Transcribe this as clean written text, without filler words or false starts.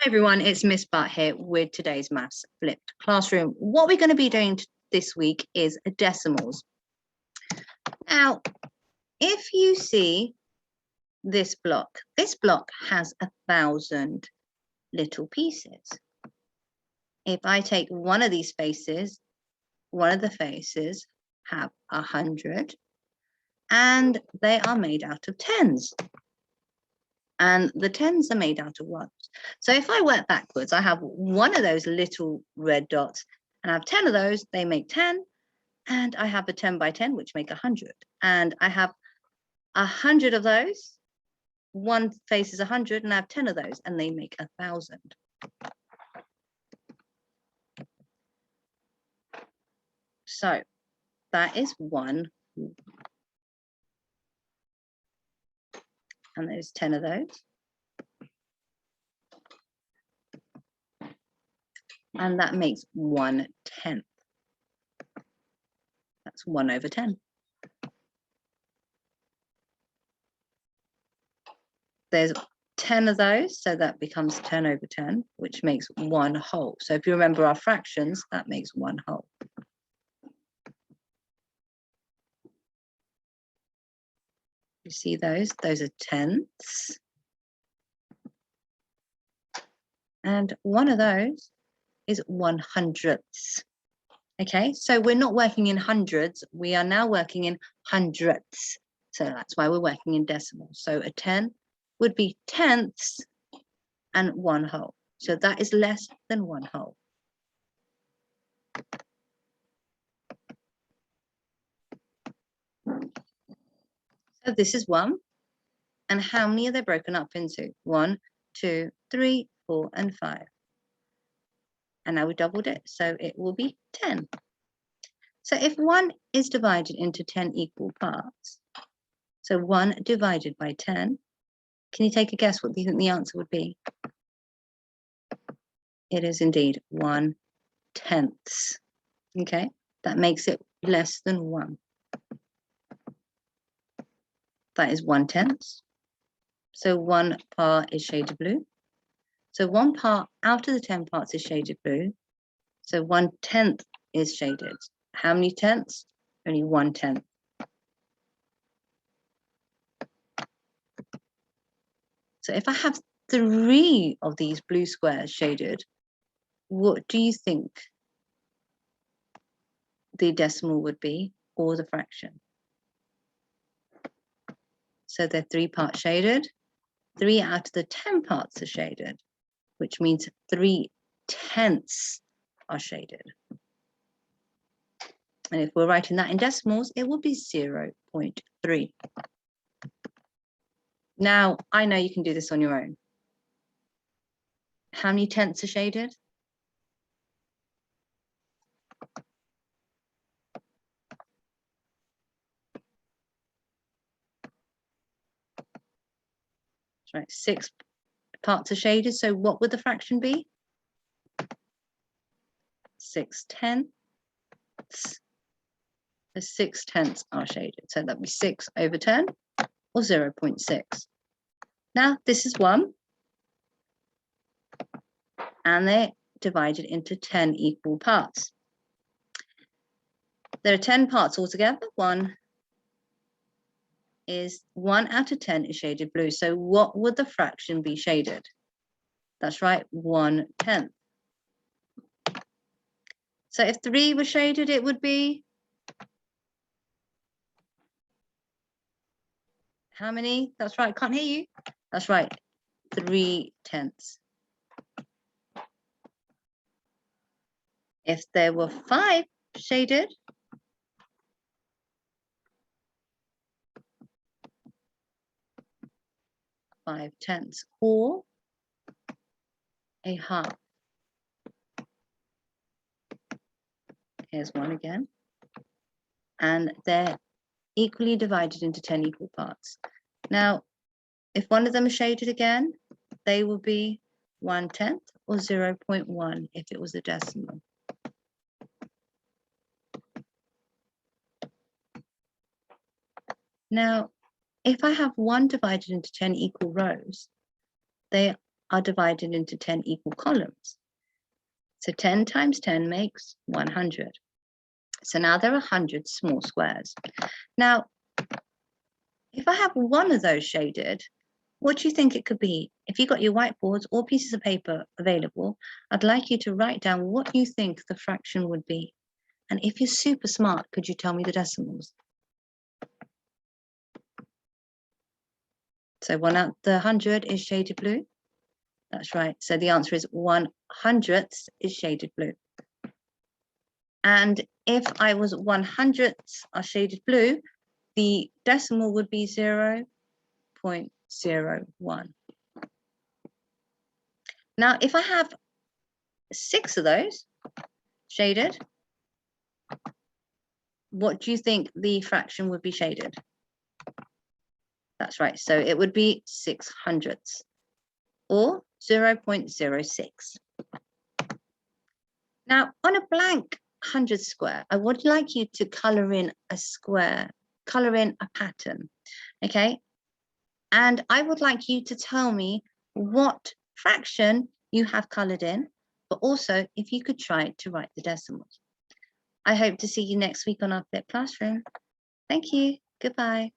Hi everyone, it's Miss Butt here with today's Maths Flipped Classroom. What we're going to be doing this week is decimals. Now, if you see this block has 1,000 little pieces. If I take one of these faces, one of the faces have 100, and they are made out of tens. And the tens are made out of ones. So if I work backwards, I have one of those little red dots, and I have 10 of those, they make 10. And I have a 10 by 10, which make 100. And I have 100 of those. One face is 100, and I have 10 of those, and they make 1,000. So that is one. And there's 10 of those. And that makes 1/10. That's 1 over 10. There's 10 of those, so that becomes 10 over 10, which makes 1 whole. So if you remember our fractions, that makes 1 whole. You see those? Those are tenths. And one of those is 100ths. Okay, so we're not working in hundreds, we are now working in hundredths. So that's why we're working in decimals. So a 10 would be tenths and 1 whole. So that is less than 1 whole. So this is 1. And how many are they broken up into? 1, 2, 3, 4, and 5. And now we doubled it, so it will be 10. So if 1 is divided into 10 equal parts, so 1 divided by 10, can you take a guess what you think the answer would be? It is indeed 1/10. Okay, that makes it less than 1. That is 1/10. So 1 part is shaded blue. So 1 part out of the 10 parts is shaded blue. So 1/10 is shaded. How many tenths? Only 1/10. So if I have 3 of these blue squares shaded, what do you think the decimal would be, or the fraction? So they're 3 parts shaded. 3 out of the 10 parts are shaded, which means 3/10 are shaded. And if we're writing that in decimals, it will be 0.3. Now, I know you can do this on your own. How many tenths are shaded? That's right, 6 parts are shaded. So what would the fraction be? 6/10. The 6/10 are shaded. So that'd be 6 over 10 or 0.6. Now this is 1. And they're divided into 10 equal parts. There are 10 parts altogether. 1 out of 10 is shaded blue. So what would the fraction be shaded? That's right, 1/10. So if 3 was shaded, it would be how many? That's right, can't hear you. That's right, 3/10. If there were 5 shaded, (5/10) or a half. Here's one again. And they're equally divided into 10 equal parts. Now, if one of them is shaded again, they will be 1/10 or 0.1 if it was a decimal. Now, if I have 1 divided into 10 equal rows, they are divided into 10 equal columns. So 10 times 10 makes 100. So now there are 100 small squares. Now, if I have one of those shaded, what do you think it could be? If you've got your whiteboards or pieces of paper available, I'd like you to write down what you think the fraction would be. And if you're super smart, could you tell me the decimals? So 1 out the 100 is shaded blue. That's right. So the answer is 1/100th is shaded blue. And if I was 1/100th are shaded blue, the decimal would be 0.01. Now, if I have 6 of those shaded, what do you think the fraction would be shaded? That's right. So it would be 6/100 or 0.06. Now, on a blank 100 square, I would like you to color in a square, color in a pattern, okay? And I would like you to tell me what fraction you have colored in, but also if you could try to write the decimals. I hope to see you next week on our Flipped Classroom. Thank you. Goodbye.